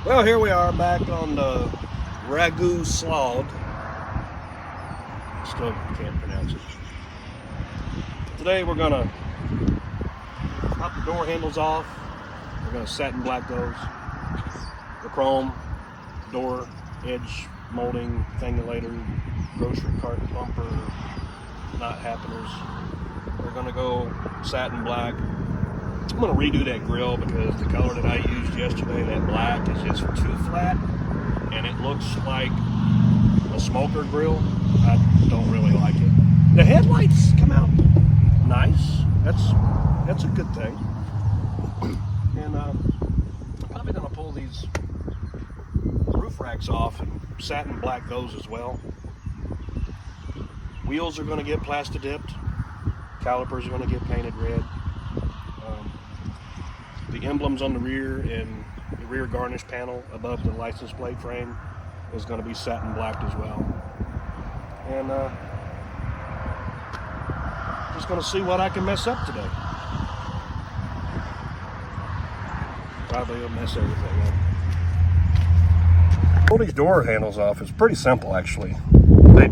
Well, here we are back on the Ragu Slod. Still can't pronounce it. Today we're gonna pop the door handles off. We're gonna satin black those. The chrome, door, edge molding, thingulator, grocery cart bumper, knot happeners. We're gonna go satin black. I'm gonna redo that grill because the color that I used yesterday, that black, is just too flat and it looks like a smoker grill. I don't really like it. The headlights come out nice. That's a good thing. And I'm probably gonna pull these roof racks off and satin black those as well. Wheels are gonna get plastidip. Calipers are gonna get painted red. The emblems on the rear and the rear garnish panel above the license plate frame is going to be satin blacked as well. And just going to see what I can mess up today. Probably will mess everything up. Pull these door handles off is pretty simple actually. They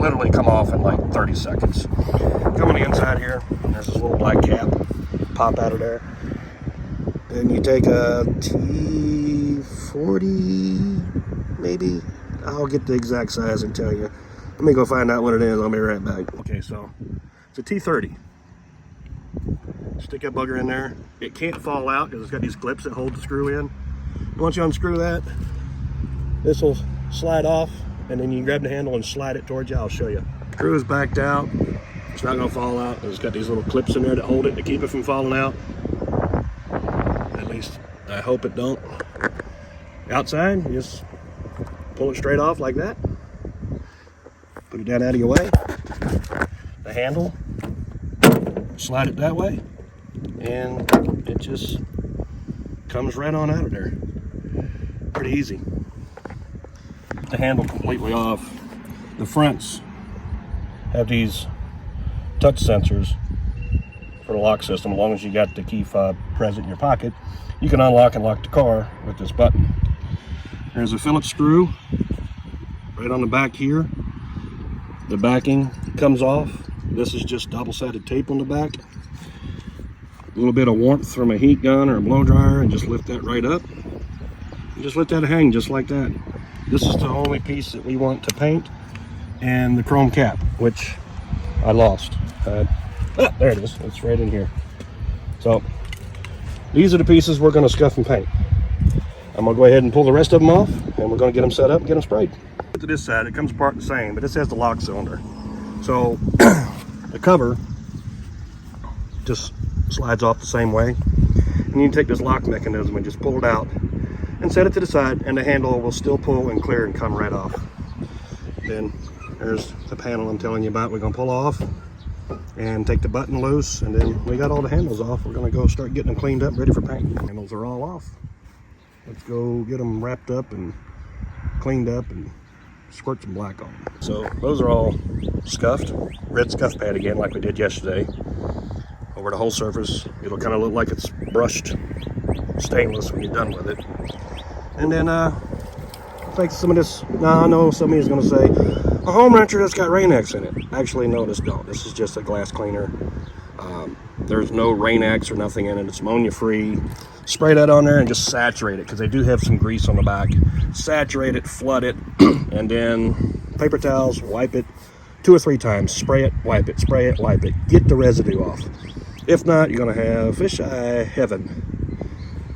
literally come off in like 30 seconds. Come on the inside here, there's this little black cap, pop out of there. And you take a T40, maybe. I'll get the exact size and tell you. Let me go find out what it is. I'll be right back. Okay, so it's a T30. Stick that bugger in there. It can't fall out because it's got these clips that hold the screw in. Once you unscrew that, this will slide off, and then you can grab the handle and slide it towards you. I'll show you. Screw is backed out. It's not going to fall out. It's got these little clips in there that hold it to keep it from falling out. At least I hope it don't. Outside, you just pull it straight off like that. Put it down out of your way. The handle, slide it that way, and it just comes right on out of there. Pretty easy. The handle completely off. The fronts have these touch sensors for the lock system. As long as you got the key fob present in your pocket, you can unlock and lock the car with this button. There's a Phillips screw right on the back here. The backing comes off. This is just double-sided tape on the back. A little bit of warmth from a heat gun or a blow dryer and just lift that right up. And just let that hang just like that. This is the only piece that we want to paint, and the chrome cap, which I lost. There it is. It's right in here. So these are the pieces we're going to scuff and paint. I'm going to go ahead and pull the rest of them off, and we're going to get them set up and get them sprayed. To this side, it comes apart the same, but this has the lock cylinder. So the cover just slides off the same way. And you can take this lock mechanism and just pull it out and set it to the side, and the handle will still pull and clear and come right off. Then there's the panel I'm telling you about. We're going to pull off and take the button loose, and then we got all the handles off. We're going to go start getting them cleaned up, ready for paint. The handles are all off. Let's go get them wrapped up and cleaned up and squirt some black on them. So those are all scuffed. Red scuff pad again, like we did yesterday. Over the whole surface. It'll kind of look like it's brushed stainless when you're done with it. And then take some of this. Now I know somebody is going to say, a home wrencher that's got Rain-X in it. Actually, no, this don't. This is just a glass cleaner. There's no Rain-X or nothing in it. It's ammonia free. Spray that on there and just saturate it, because they do have some grease on the back. Saturate it, flood it, and then paper towels, wipe it 2 or 3 times. Spray it, wipe it, spray it, wipe it. Get the residue off. If not, you're going to have fisheye heaven.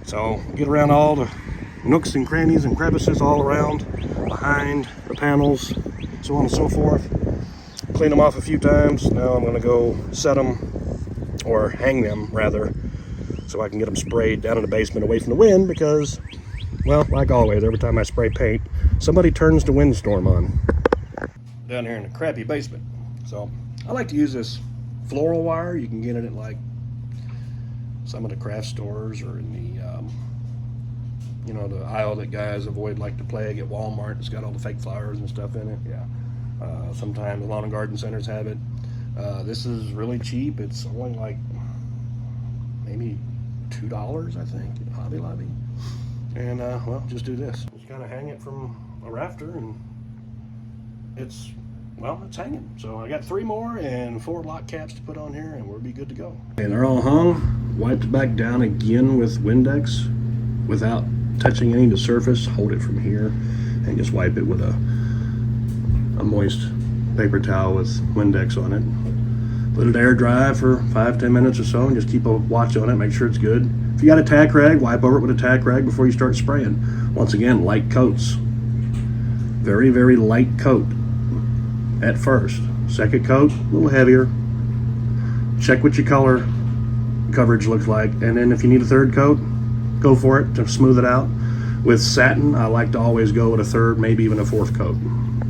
So get around all the nooks and crannies and crevices all around, behind the panels, so on and so forth. Clean them off a few times. Now I'm going to go set them, or hang them rather, so I can get them sprayed down in the basement away from the wind, because, well, like always, every time I spray paint, somebody turns the windstorm on. Down here in the crappy basement. So I like to use this floral wire. You can get it at like some of the craft stores, or in the you know, the aisle that guys avoid like the plague at Walmart. It's got all the fake flowers and stuff in it. Yeah. Sometimes lawn and garden centers have it. This is really cheap. It's only like maybe $2, I think, at Hobby Lobby. And well, just do this. Just kind of hang it from a rafter, and it's hanging. So I got 3 more and 4 lock caps to put on here, and we'll be good to go. And they're all hung. Wiped back down again with Windex without touching any of the surface. Hold it from here and just wipe it with a moist paper towel with Windex on it. Let it air dry for 5-10 minutes or so, and just keep a watch on it, make sure it's good. If you got a tack rag, wipe over it with a tack rag before you start spraying. Once again, light coats. Very, very light coat at first. Second coat, a little heavier. Check what your color coverage looks like, and then if you need a third coat, go for it to smooth it out. With satin, I like to always go with a third, maybe even a 4th coat.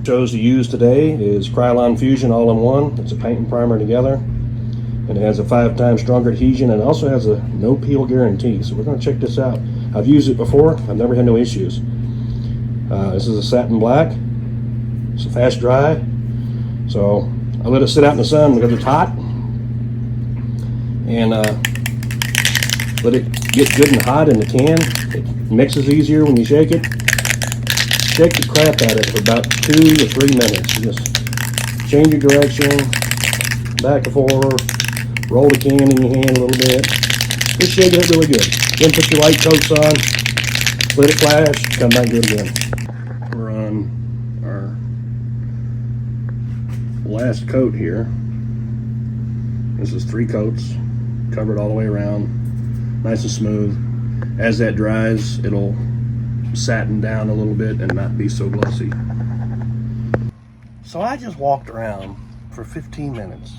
Chose to use today is Krylon Fusion all-in-one. It's a paint and primer together, and it has a 5 times stronger adhesion, and it also has a no peel guarantee. So we're going to check this out. I've used it before. I've never had no issues. This is a satin black. It's a fast dry, so I let it sit out in the sun because it's hot, and let it get good and hot in the can. It mixes easier when you shake it. Shake the crap out of it for about 2 to 3 minutes. You just change your direction, back and forth, roll the can in your hand a little bit. Just shake it really good. Then put your light coats on, let it flash, come back and do it again. We're on our last coat here. This is 3 coats, covered all the way around, nice and smooth. As that dries, it'll satin down a little bit and not be so glossy. So I just walked around for 15 minutes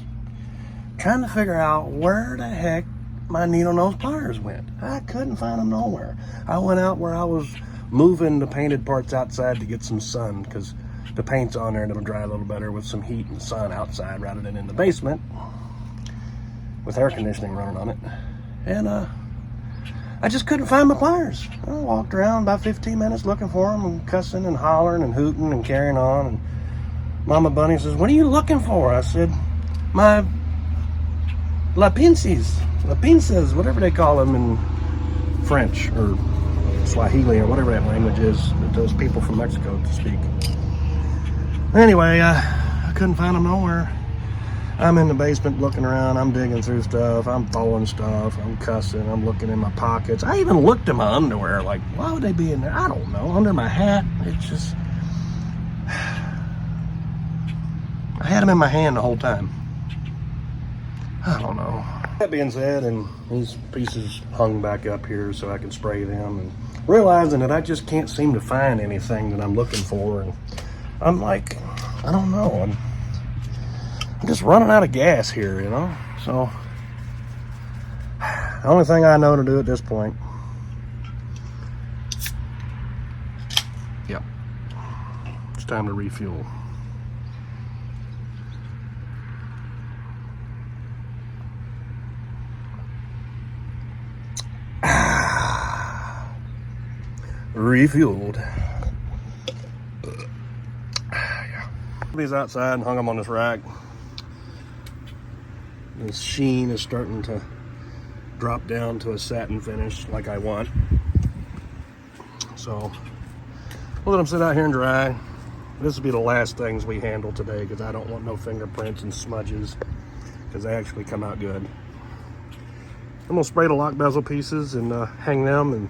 trying to figure out where the heck my needle nose pliers went. I couldn't find them nowhere. I went out where I was moving the painted parts outside to get some sun, because the paint's on there and it'll dry a little better with some heat and sun outside rather than in the basement with air conditioning running on it. And I just couldn't find my pliers. I walked around about 15 minutes looking for them and cussing and hollering and hooting and carrying on. And Mama Bunny says, "What are you looking for?" I said, "My la pinzas, whatever they call them in French or Swahili or whatever that language is that those people from Mexico speak." Anyway, I couldn't find them nowhere. I'm in the basement looking around, I'm digging through stuff, I'm throwing stuff, I'm cussing, I'm looking in my pockets. I even looked in my underwear, like, why would they be in there? I don't know, under my hat. It's just, I had them in my hand the whole time. I don't know. That being said, and these pieces hung back up here so I can spray them, and realizing that I just can't seem to find anything that I'm looking for, and I'm like, I don't know, I'm just running out of gas here, you know? So, the only thing I know to do at this point, yep, it's time to refuel. Refueled. Yeah. These outside and hung them on this rack. The sheen is starting to drop down to a satin finish like I want. So we'll let them sit out here and dry. This will be the last things we handle today because I don't want no fingerprints and smudges, because they actually come out good. I'm gonna spray the lock bezel pieces and hang them, and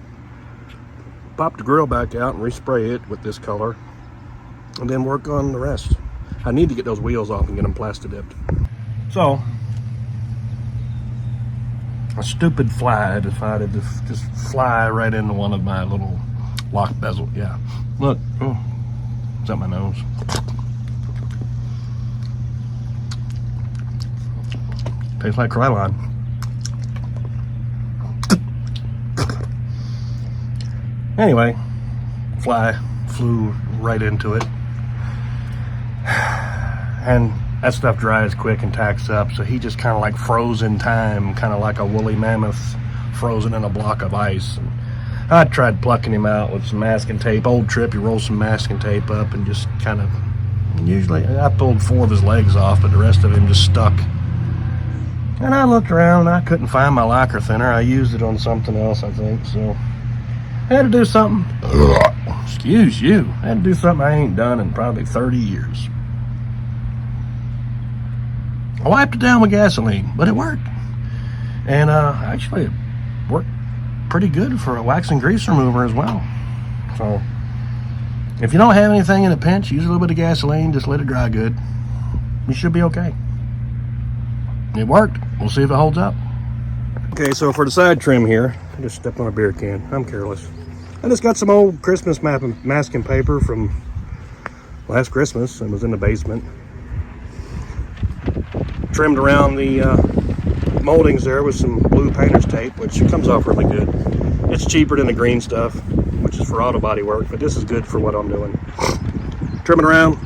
pop the grill back out and respray it with this color, and then work on the rest. I need to get those wheels off and get them plastidipped. So a stupid fly decided to just fly right into one of my little lock bezel. Yeah, look, oh, it's at my nose. Tastes like Krylon. Anyway, fly flew right into it, and that stuff dries quick and tacks up, so he just kind of like froze in time, kind of like a woolly mammoth frozen in a block of ice. And I tried plucking him out with some masking tape. Old trip, you roll some masking tape up and just kind of, usually I pulled 4 of his legs off, but the rest of him just stuck. And I looked around and I couldn't find my lacquer thinner. I used it on something else, I think, so had to do something. Excuse you. I had to do something I ain't done in probably 30 years. I wiped it down with gasoline, but it worked. And actually, it worked pretty good for a wax and grease remover as well. So, if you don't have anything in a pinch, use a little bit of gasoline, just let it dry good. You should be okay. It worked. We'll see if it holds up. Okay, so for the side trim here, I just stepped on a beer can. I'm careless. I just got some old Christmas masking paper from last Christmas and was in the basement. Trimmed around the moldings there with some blue painter's tape, which comes off really good. It's cheaper than the green stuff, which is for auto body work, but this is good for what I'm doing. Trimming around,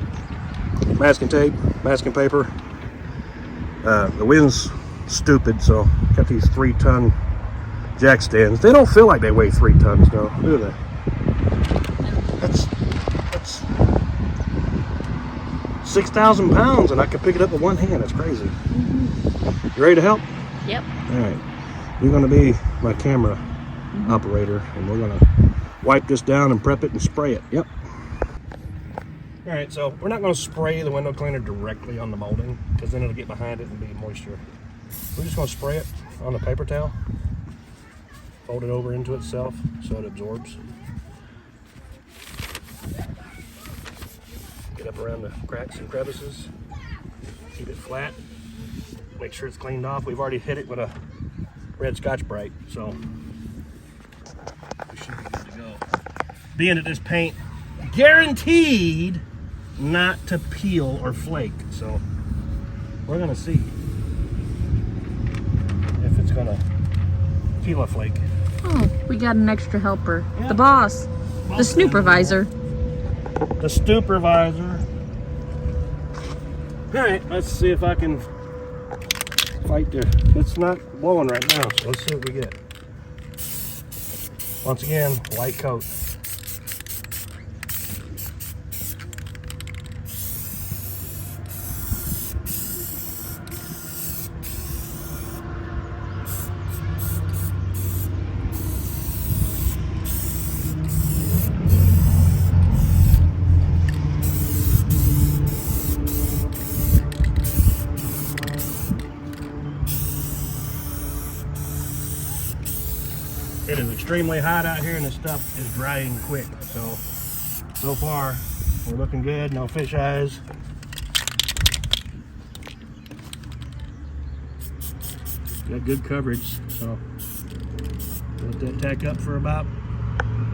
masking tape, masking paper. The wind's stupid, so got these 3-ton jack stands. They don't feel like they weigh 3 tons though. Look at that. That's 6,000 pounds, and I can pick it up with one hand. That's crazy. You ready to help? Yep. All right. You're going to be my camera operator, and we're going to wipe this down and prep it and spray it. Yep. All right, so we're not going to spray the window cleaner directly on the molding, because then it'll get behind it and be moisture. We're just going to spray it on the paper towel, fold it over into itself so it absorbs. Get up around the cracks and crevices, keep it flat, make sure it's cleaned off. We've already hit it with a red Scotch-Brite, so we should be good to go. Being that this paint guaranteed not to peel or flake, so we're gonna see if it's gonna peel or flake. Oh, we got an extra helper. Yeah. The boss. The supervisor. The supervisor. All right, let's see if I can fight there. It's not blowing right now, so let's see what we get. Once again, light coat. It is extremely hot out here and the stuff is drying quick. So far, we're looking good. No fish eyes. Got good coverage. So let that tack up for about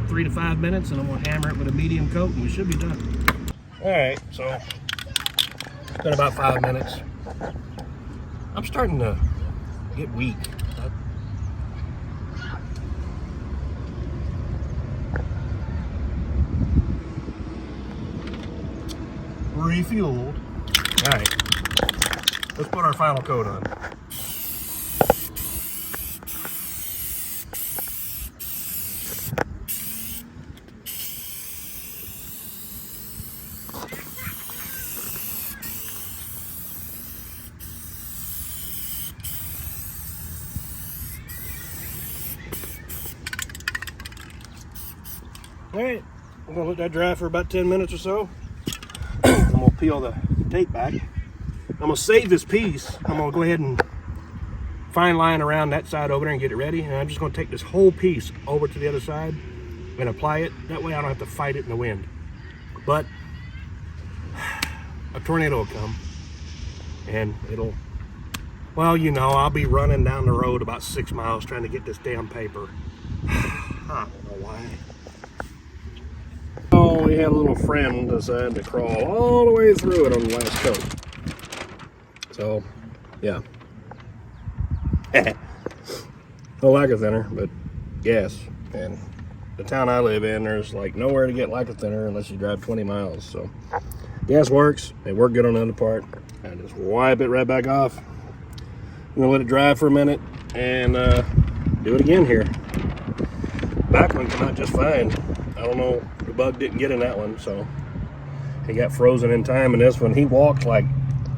3 to 5 minutes, and I'm gonna hammer it with a medium coat and we should be done. All right, so it's been about 5 minutes. I'm starting to get weak. Refueled. All right, let's put our final coat on. All right, I'm gonna let that dry for about 10 minutes or so. I'm gonna peel the tape back. I'm gonna save this piece. I'm gonna go ahead and fine line around that side over there and get it ready. And I'm just gonna take this whole piece over to the other side and apply it. That way I don't have to fight it in the wind. But a tornado will come and it'll, well, you know, I'll be running down the road about 6 miles trying to get this damn paper. I don't know why. Oh, we had a little friend decide to crawl all the way through it on the last coat. So, yeah. No lacquer thinner, but gas. And the town I live in, there's like nowhere to get lacquer thinner unless you drive 20 miles. So, gas works. It worked good on the other part. I just wipe it right back off. I'm gonna let it dry for a minute and do it again here. Back one came out just fine. I don't know, the bug didn't get in that one, so he got frozen in time. And this one, he walked like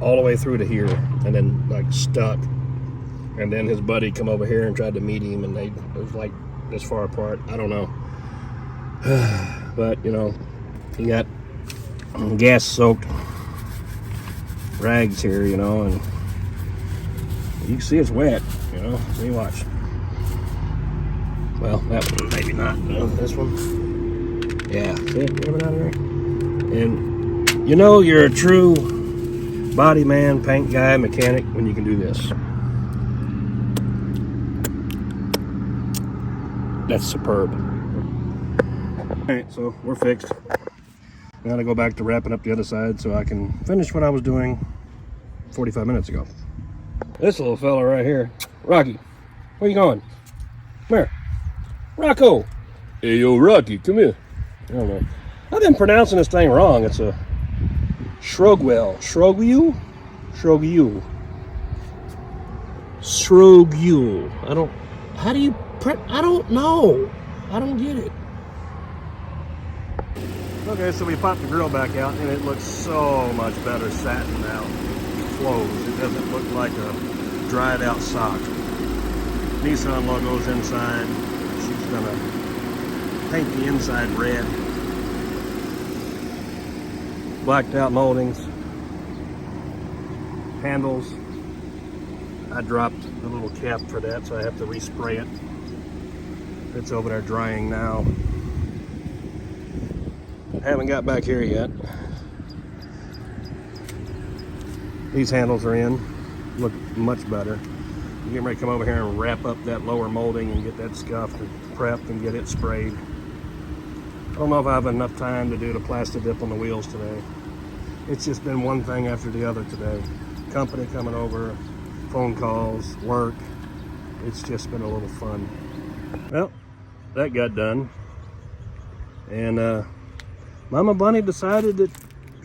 all the way through to here and then like stuck. And then his buddy come over here and tried to meet him, and it was like this far apart. I don't know. But, you know, you got gas-soaked rags here, you know, and you can see it's wet, you know. See, watch. Well, that one, maybe not. This one. Yeah, see it coming out of there? And you know you're a true body man, paint guy, mechanic when you can do this. That's superb. Alright, so we're fixed. Now to go back to wrapping up the other side so I can finish what I was doing 45 minutes ago. This little fella right here, Rocky, where you going? Come here. Rocco! Hey, yo, Rocky, come here. I don't know. I've been pronouncing this thing wrong. It's a Shrogwell. Shrogwell? Shrogwell. Shrogwell. I don't... How do you... I don't know. I don't get it. Okay, so we popped the grill back out, and it looks so much better satin now. Closed. It doesn't look like a dried out sock. Nissan logo's inside. She's gonna paint the inside red. Blacked out moldings. Handles. I dropped the little cap for that, so I have to respray it. It's over there drying now. Haven't got back here yet. These handles are in. Look much better. I'm getting ready to come over here and wrap up that lower molding and get that scuffed and prepped and get it sprayed. I don't know if I have enough time to do the plastidip on the wheels today. It's just been one thing after the other today. Company coming over, phone calls, work. It's just been a little fun. Well, that got done. And Mama Bunny decided that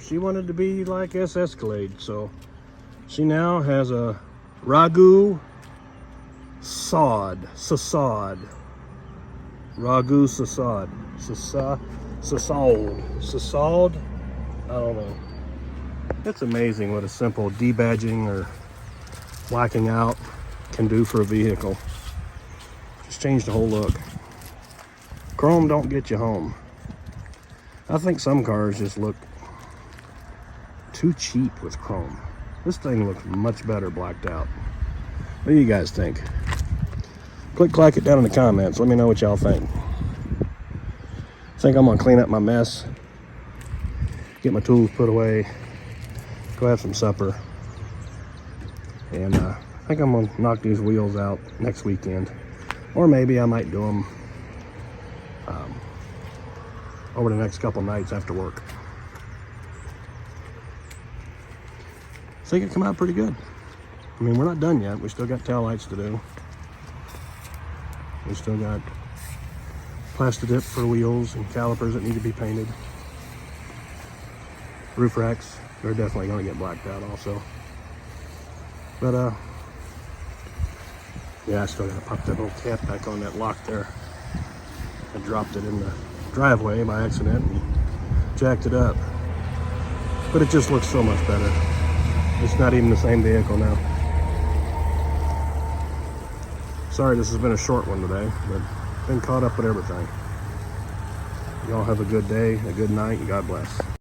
she wanted to be like Escalade, so she now has a ragu sod. Ragu sasad. Sasad? I don't know. It's amazing what a simple debadging or blacking out can do for a vehicle. Just change the whole look. Chrome don't get you home. I think some cars just look too cheap with chrome. This thing looks much better blacked out. What do you guys think? Clack it down in the comments. Let me know what y'all think. I think I'm gonna clean up my mess, get my tools put away, go have some supper, and I think I'm gonna knock these wheels out next weekend, or maybe I might do them over the next couple nights after work. I think it come out pretty good. I mean, we're not done yet. We still got tail lights to do. We still got plastidip for wheels and calipers that need to be painted. Roof racks, they're definitely gonna get blacked out also. But yeah, I still gotta pop that little cap back on that lock there. I dropped it in the driveway by accident and jacked it up. But it just looks so much better. It's not even the same vehicle now. Sorry this has been a short one today, but been caught up with everything. Y'all have a good day, a good night, and God bless.